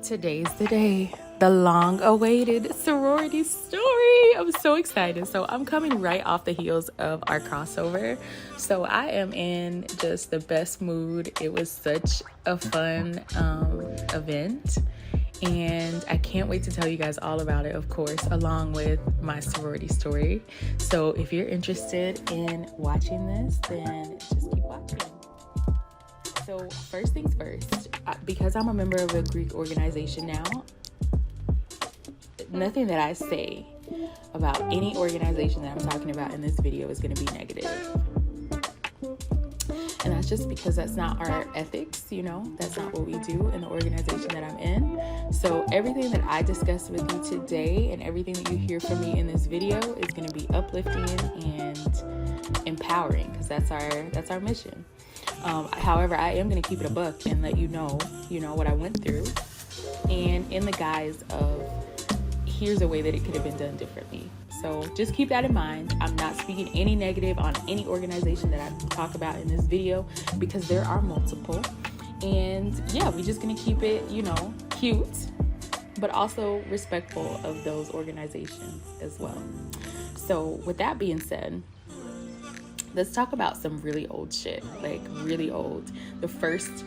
Today's the day, the long-awaited sorority story. I'm so excited. So I'm coming right off the heels of our crossover. So I am in just the best mood. It was such a fun event. And I can't wait to tell you guys all about it, of course, along with my sorority story. So if you're interested in watching this, then just keep watching. So first things first, because I'm a member of a Greek organization now, nothing that I say about any organization that I'm talking about in this video is going to be negative. And that's just because that's not our ethics, that's not what we do in the organization that I'm in. So everything that I discuss with you today and everything that you hear from me in this video is going to be uplifting and empowering, because that's our mission. However, I am going to keep it a buck and let you know what I went through, and in the guise of here's a way that it could have been done differently. So just keep that in mind. I'm not speaking any negative on any organization that I talk about in this video, because there are multiple. And yeah, we're just going to keep it, cute, but also respectful of those organizations as well. So with that being said, let's talk about some really old shit, like really old. The first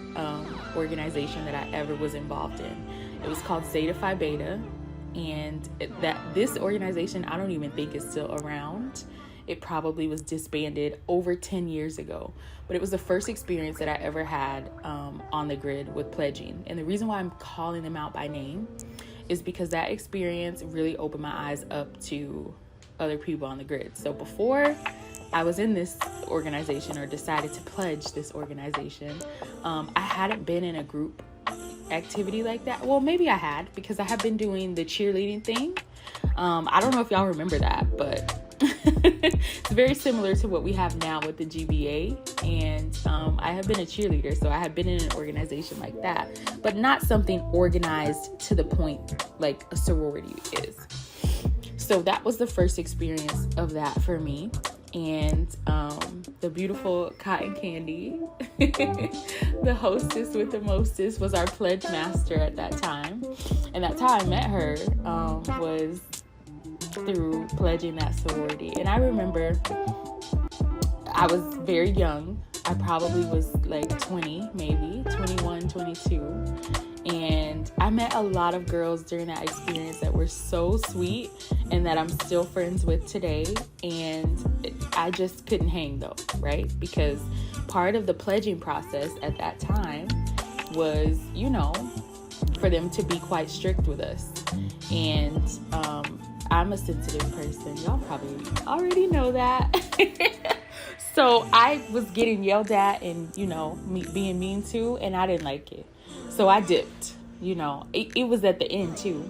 organization that I ever was involved in, it was called Zeta Phi Beta. And this organization, I don't even think is still around. It probably was disbanded over 10 years ago. But it was the first experience that I ever had on the grid with pledging. And the reason why I'm calling them out by name is because that experience really opened my eyes up to other people on the grid. So before I was in this organization or decided to pledge this organization, I hadn't been in a group activity like that. Well, maybe I had, because I have been doing the cheerleading thing. I don't know if y'all remember that, but it's very similar to what we have now with the GBA. And I have been a cheerleader, so I have been in an organization like that, but not something organized to the point like a sorority is. So that was the first experience of that for me. And the beautiful Cotton Candy, the hostess with the mostest, was our pledge master at that time. And that's how I met her, was through pledging that sorority. And I remember I was very young. I probably was like 20, maybe 21, 22. And I met a lot of girls during that experience that were so sweet and that I'm still friends with today. And I just couldn't hang though, right? Because part of the pledging process at that time was, for them to be quite strict with us. And I'm a sensitive person. Y'all probably already know that. So I was getting yelled at and, being mean to, and I didn't like it. So I dipped, it was at the end too,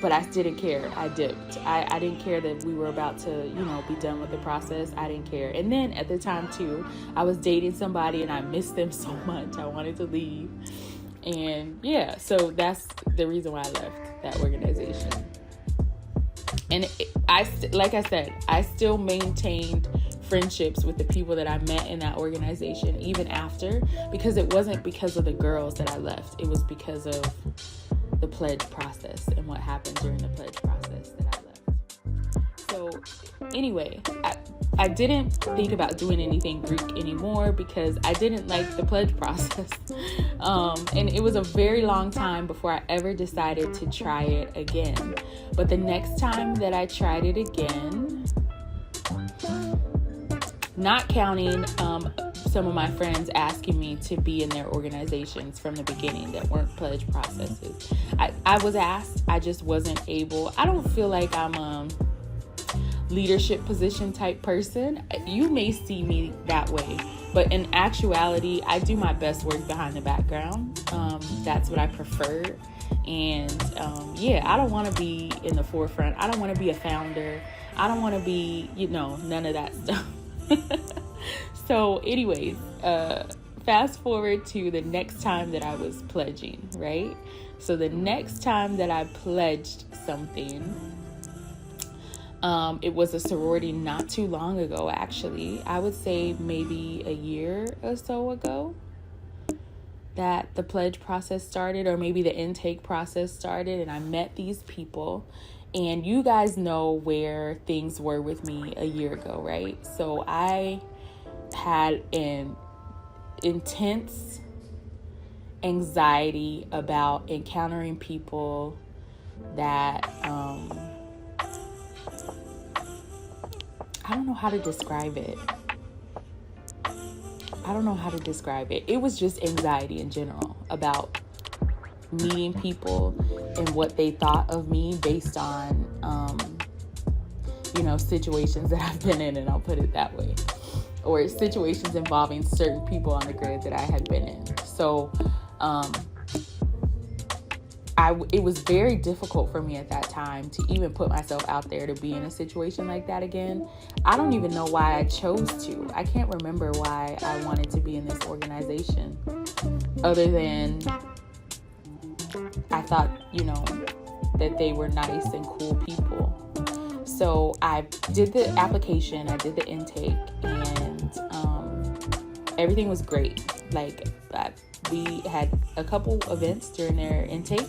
but I didn't care. I dipped. I didn't care that we were about to, be done with the process. I didn't care. And then at the time too, I was dating somebody and I missed them so much. I wanted to leave. And yeah, so that's the reason why I left that organization. And like I said, I still maintained friendships with the people that I met in that organization even after, because it wasn't because of the girls that I left. It was because of the pledge process and what happened during the pledge process that I left. So anyway, I didn't think about doing anything Greek anymore because I didn't like the pledge process. And it was a very long time before I ever decided to try it again. But the next time that I tried it again, not counting some of my friends asking me to be in their organizations from the beginning that weren't pledge processes. I was asked, I just wasn't able. I don't feel like I'm a leadership position type person. You may see me that way, but in actuality, I do my best work behind the background. That's what I prefer. And I don't want to be in the forefront. I don't want to be a founder. I don't want to be, none of that stuff. So anyways, fast forward to the next time that I was pledging, right? So the next time that I pledged something, it was a sorority not too long ago, actually. I would say maybe a year or so ago. that the pledge process started, or maybe the intake process started, and I met these people. And you guys know where things were with me a year ago, right? So I had an intense anxiety about encountering people that I don't know how to describe it. It was just anxiety in general about meeting people and what they thought of me based on situations that I've been in, and I'll put it that way, or situations involving certain people on the grid that I had been in. So it was very difficult for me at that time to even put myself out there to be in a situation like that again. I don't even know why I chose to. I can't remember why I wanted to be in this organization, other than I thought, that they were nice and cool people. So I did the application, I did the intake, and everything was great. Like, we had a couple events during their intake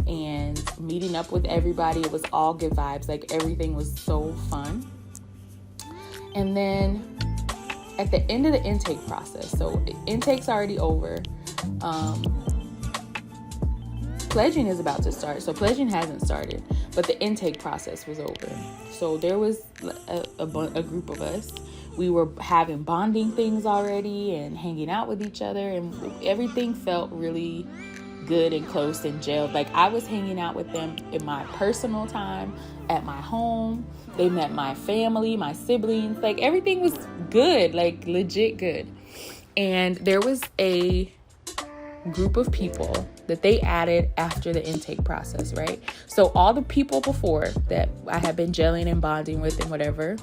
and meeting up with everybody. It was all good vibes. Like, everything was so fun. And then at the end of the intake process, so the intake's already over, pledging is about to start. So pledging hasn't started, but the intake process was over. So there was a group of us. We were having bonding things already and hanging out with each other, and everything felt really good and close and gelled. Like, I was hanging out with them in my personal time at my home. They met my family, my siblings. Like, everything was good, like legit good. And there was a group of people that they added after the intake process, right? So all the people before that I had been gelling and bonding with and whatever,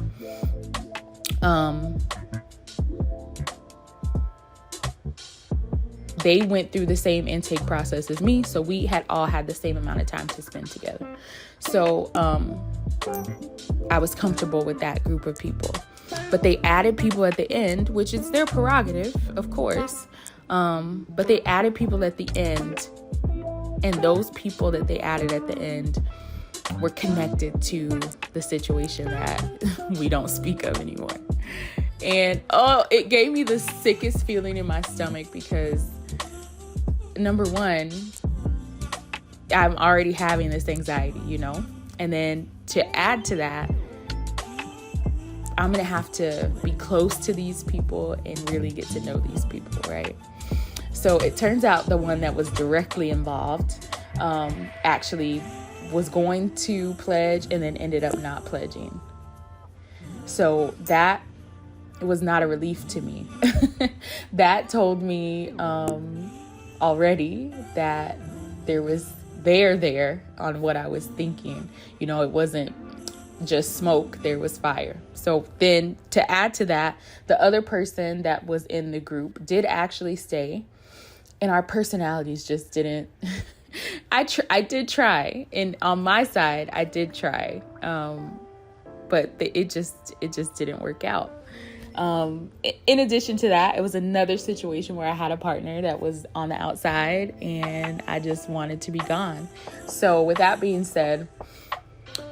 they went through the same intake process as me. So we had all had the same amount of time to spend together. So I was comfortable with that group of people. But they added people at the end, which is their prerogative, of course. But they added people at the end, and those people that they added at the end were connected to the situation that we don't speak of anymore. And it gave me the sickest feeling in my stomach, because number one, I'm already having this anxiety, and then to add to that, I'm gonna have to be close to these people and really get to know these people, right? So it turns out the one that was directly involved actually was going to pledge and then ended up not pledging. So that was not a relief to me. That told me already that there was there on what I was thinking. It wasn't just smoke, there was fire. So then to add to that, the other person that was in the group did actually stay, and our personalities just didn't. I did try, and on my side, I did try, but it just didn't work out. In addition to that, it was another situation where I had a partner that was on the outside, and I just wanted to be gone. So with that being said,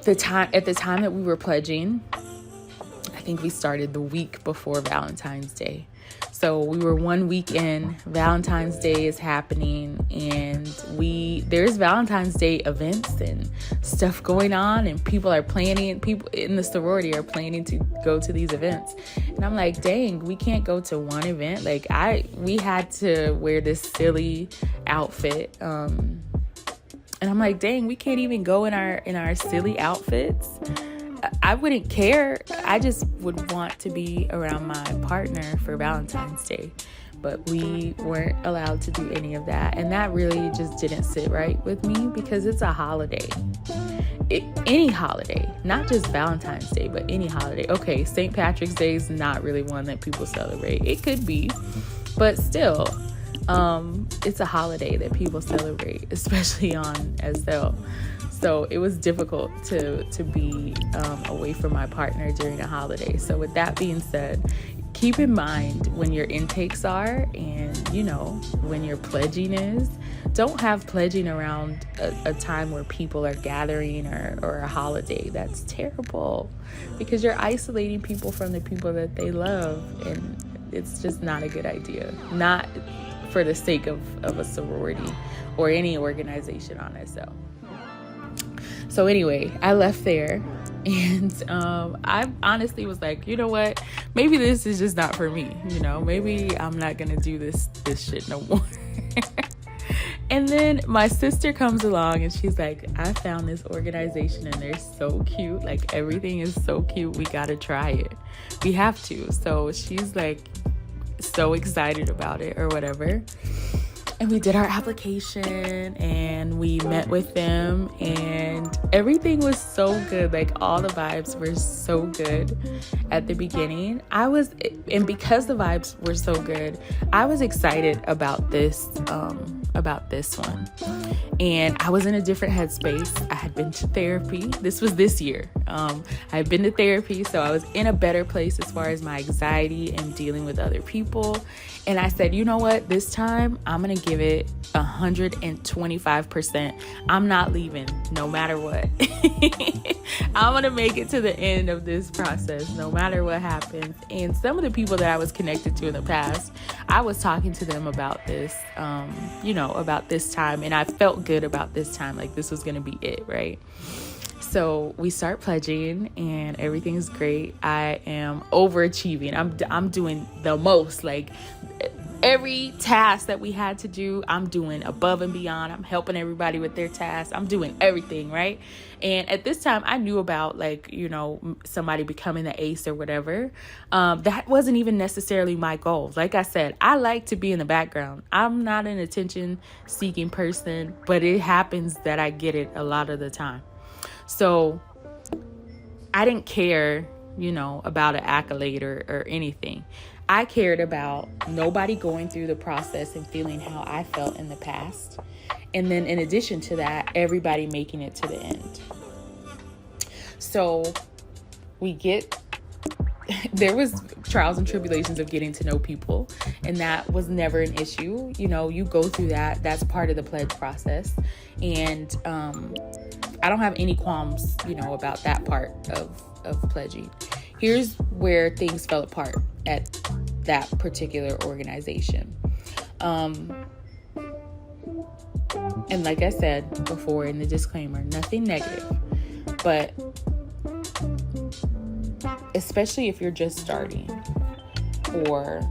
at the time that we were pledging, I think we started the week before Valentine's Day. So we were 1 week in, Valentine's Day is happening, and there's Valentine's Day events and stuff going on, and people in the sorority are planning to go to these events. And I'm like, dang, we can't go to one event. Like, we had to wear this silly outfit. And I'm like, dang, we can't even go in our silly outfits. I wouldn't care. I just would want to be around my partner for Valentine's Day. But we weren't allowed to do any of that. And that really just didn't sit right with me, because it's a holiday. Any holiday, not just Valentine's Day, but any holiday. Okay, St. Patrick's Day is not really one that people celebrate. It could be, but still, it's a holiday that people celebrate, especially on Estelle. So it was difficult to be away from my partner during a holiday. So with that being said, keep in mind when your intakes are, and, you know, when your pledging is. Don't have pledging around a time where people are gathering or a holiday. That's terrible, because you're isolating people from the people that they love, and it's just not a good idea. Not for the sake of a sorority or any organization on itself. So anyway, I left there, and I honestly was like, you know what? Maybe this is just not for me. You know, maybe I'm not gonna do this shit no more. And then my sister comes along and she's like, I found this organization and they're so cute. Like, everything is so cute. We got to try it. We have to. So she's like so excited about it or whatever. And we did our application and we met with them, and everything was so good. Like, all the vibes were so good at the beginning. And because the vibes were so good, I was excited about this one. And I was in a different headspace. I had been to therapy. This was this year. I had been to therapy, so I was in a better place as far as my anxiety and dealing with other people. And I said, you know what? This time I'm going to give it 125%. I'm not leaving no matter what. I'm going to make it to the end of this process no matter what happens. And some of the people that I was connected to in the past, I was talking to them about this, about this time. And I felt good about this time. Like, this was going to be it, right? So we start pledging and everything is great. I am overachieving. I'm doing the most. Like, every task that we had to do, I'm doing above and beyond. I'm helping everybody with their tasks. I'm doing everything, right? And at this time, I knew about, like, you know, somebody becoming the ace or whatever. That wasn't even necessarily my goal. Like I said, I like to be in the background. I'm not an attention-seeking person, but it happens that I get it a lot of the time. So I didn't care, you know, about an accolade or anything. I cared about nobody going through the process and feeling how I felt in the past. And then in addition to that, everybody making it to the end. So there was trials and tribulations of getting to know people, and that was never an issue. You know, you go through that. That's part of the pledge process. And I don't have any qualms, you know, about that part of pledging. Here's where things fell apart at that particular organization. And like I said before in the disclaimer, nothing negative, but especially if you're just starting, or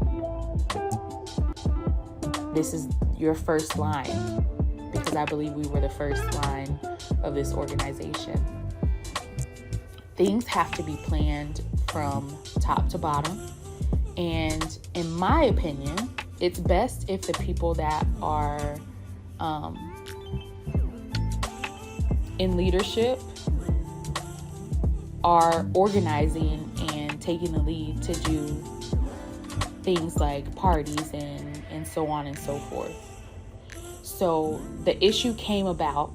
this is your first line, because I believe we were the first line of this organization. Things have to be planned from top to bottom. And in my opinion, it's best if the people that are in leadership are organizing and taking the lead to do things like parties and so on and so forth. So the issue came about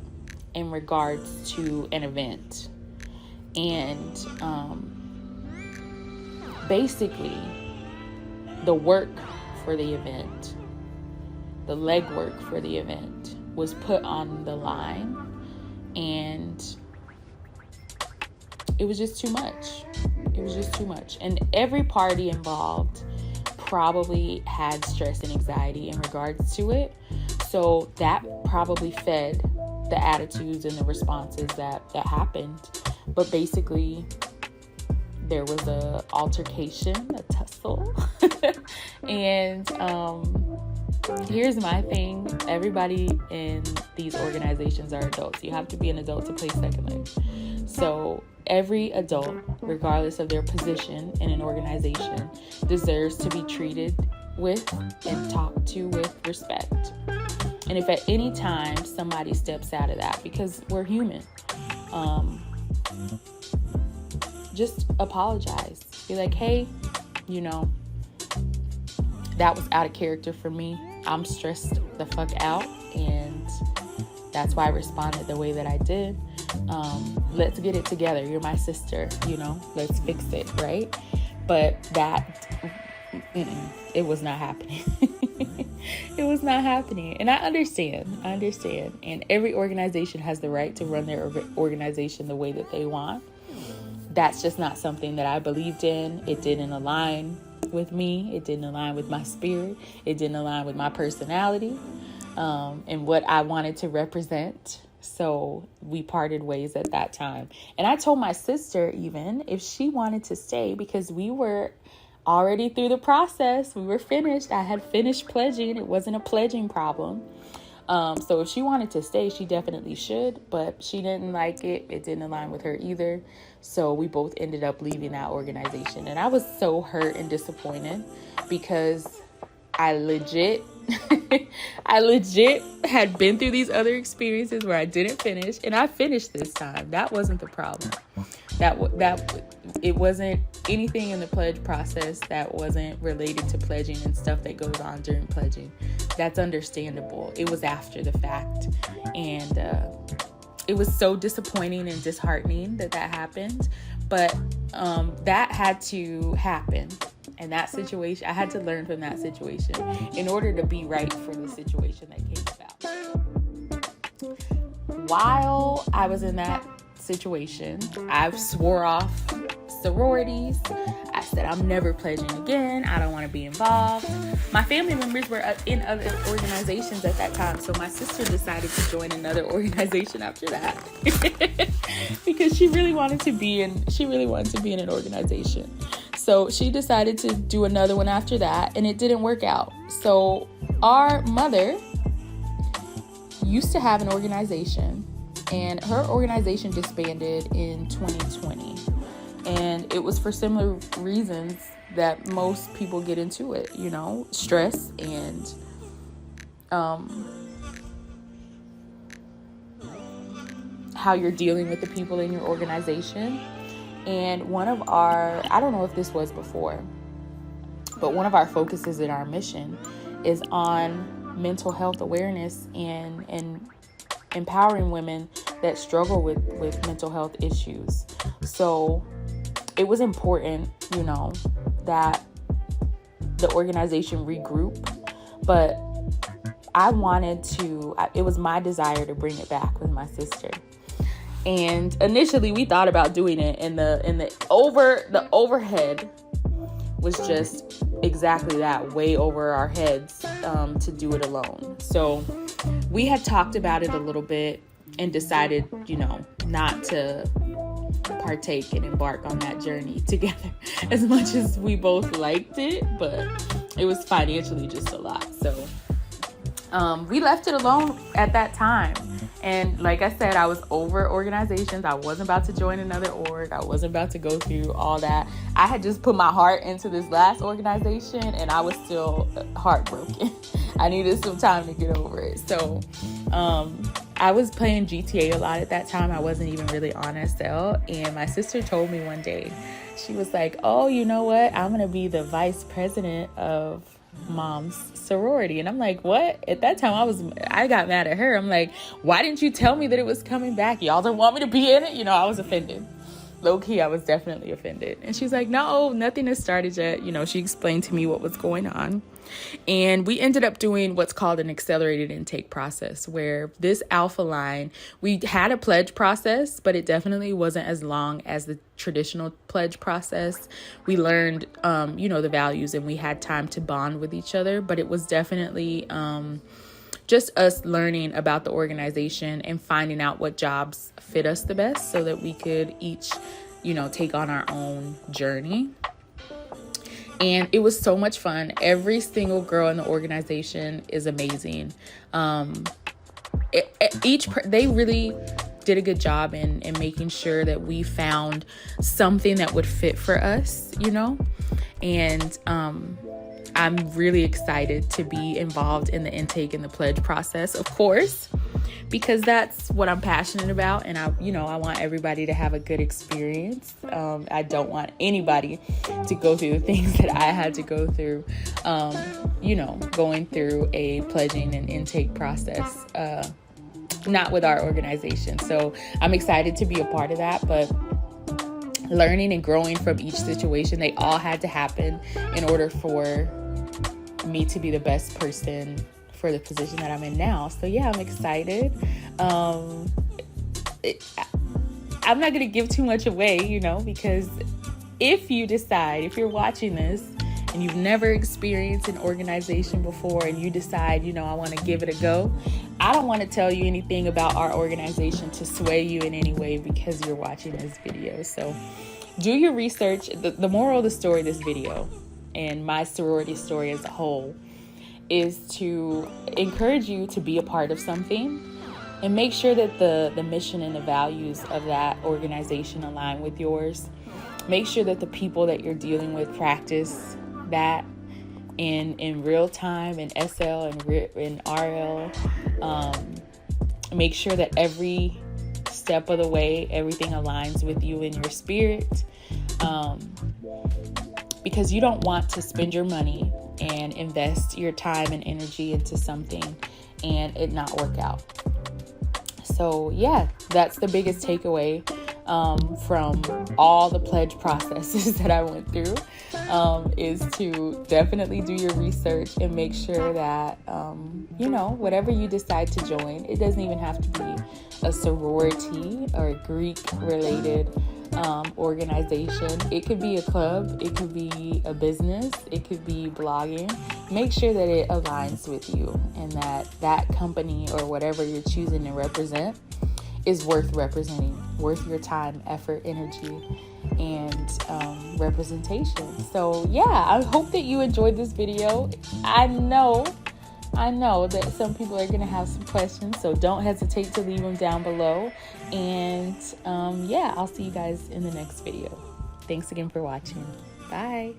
in regards to an event. And basically, the work for the event, the legwork for the event was put on the line, and it was just too much. It was just too much. And every party involved probably had stress and anxiety in regards to it. So that probably fed the attitudes and the responses that happened. But basically, there was a altercation, a tussle. And here's my thing. Everybody in these organizations are adults. You have to be an adult to play second leg. So every adult, regardless of their position in an organization, deserves to be treated with and talked to with respect. And if at any time somebody steps out of that, because we're human, just apologize. Be like, hey, you know, that was out of character for me. I'm stressed the fuck out, and that's why I responded the way that I did. Let's get it together. You're my sister, you know, let's fix it, right? But that it was not happening. It was not happening. And I understand. And every organization has the right to run their organization the way that they want. That's just not something that I believed in. It didn't align with me. It didn't align with my spirit. It didn't align with my personality, and what I wanted to represent. So we parted ways at that time. And I told my sister even if she wanted to stay, because we were already through the process. We were finished. I had finished pledging. It wasn't a pledging problem. So if she wanted to stay, she definitely should, but she didn't like it. It didn't align with her either. So we both ended up leaving that organization. And I was so hurt and disappointed because I legit had been through these other experiences where I didn't finish, and I finished this time. That wasn't the problem. It wasn't anything in the pledge process that wasn't related to pledging and stuff that goes on during pledging. That's understandable. It was after the fact, and it was so disappointing and disheartening that happened. But that had to happen. And that situation, I had to learn from that situation in order to be right for the situation that came about. While I was in that situation, I swore off sororities. I said, I'm never pledging again. I don't want to be involved. My family members were in other organizations at that time. So my sister decided to join another organization after that because she really wanted to be in an organization. So she decided to do another one after that, and it didn't work out. So our mother used to have an organization, and her organization disbanded in 2020. And it was for similar reasons that most people get into it, stress and how you're dealing with the people in your organization. And one of I don't know if this was before, but one of our focuses in our mission is on mental health awareness and empowering women that struggle with mental health issues. So it was important, that the organization regroup, but it was my desire to bring it back with my sister. And initially we thought about doing it, and the overhead was just exactly that, way over our heads, to do it alone. So we had talked about it a little bit and decided, not to partake and embark on that journey together as much as we both liked it, but it was financially just a lot. So we left it alone at that time. And like I said, I was over organizations. I wasn't about to join another org. I wasn't about to go through all that. I had just put my heart into this last organization, and I was still heartbroken. I needed some time to get over it. So I was playing GTA a lot at that time. I wasn't even really on SL. And my sister told me one day, she was like, oh, you know what? I'm going to be the vice president of Mom's sorority. And I'm like, what? At that time I got mad at her. I'm like, why didn't you tell me that it was coming back? Y'all don't want me to be in it? I was offended. Low key, I was definitely offended. And she's like, no, nothing has started yet. She explained to me what was going on. And we ended up doing what's called an accelerated intake process, where this alpha line, we had a pledge process, but it definitely wasn't as long as the traditional pledge process. We learned, the values, and we had time to bond with each other, but it was definitely just us learning about the organization and finding out what jobs fit us the best so that we could each, take on our own journey. And it was so much fun. Every single girl in the organization is amazing. They really did a good job in making sure that we found something that would fit for us, And I'm really excited to be involved in the intake and the pledge process, of course, because that's what I'm passionate about. And I want everybody to have a good experience. I don't want anybody to go through the things that I had to go through, going through a pledging and intake process, not with our organization. So I'm excited to be a part of that. But learning and growing from each situation. They all had to happen in order for me to be the best person for the position that I'm in now. So yeah, I'm excited. I'm not going to give too much away, because if you're watching this and you've never experienced an organization before and you decide, I want to give it a go, I don't want to tell you anything about our organization to sway you in any way because you're watching this video. So do your research. The moral of the story of this video and my sorority story as a whole is to encourage you to be a part of something and make sure that the mission and the values of that organization align with yours. Make sure that the people that you're dealing with practice that in real time, in SL and in RL. Make sure that every step of the way, everything aligns with you and your spirit. Because you don't want to spend your money and invest your time and energy into something and it not work out. So yeah, that's the biggest takeaway from all the pledge processes that I went through, is to definitely do your research and make sure that, whatever you decide to join, it doesn't even have to be a sorority or a Greek-related organization. It could be a club, it could be a business, it could be blogging. Make sure that it aligns with you and that company or whatever you're choosing to represent is worth representing, worth your time, effort, energy, and representation. So yeah, I hope that you enjoyed this video. I know that some people are going to have some questions, so don't hesitate to leave them down below. And yeah, I'll see you guys in the next video. Thanks again for watching. Bye.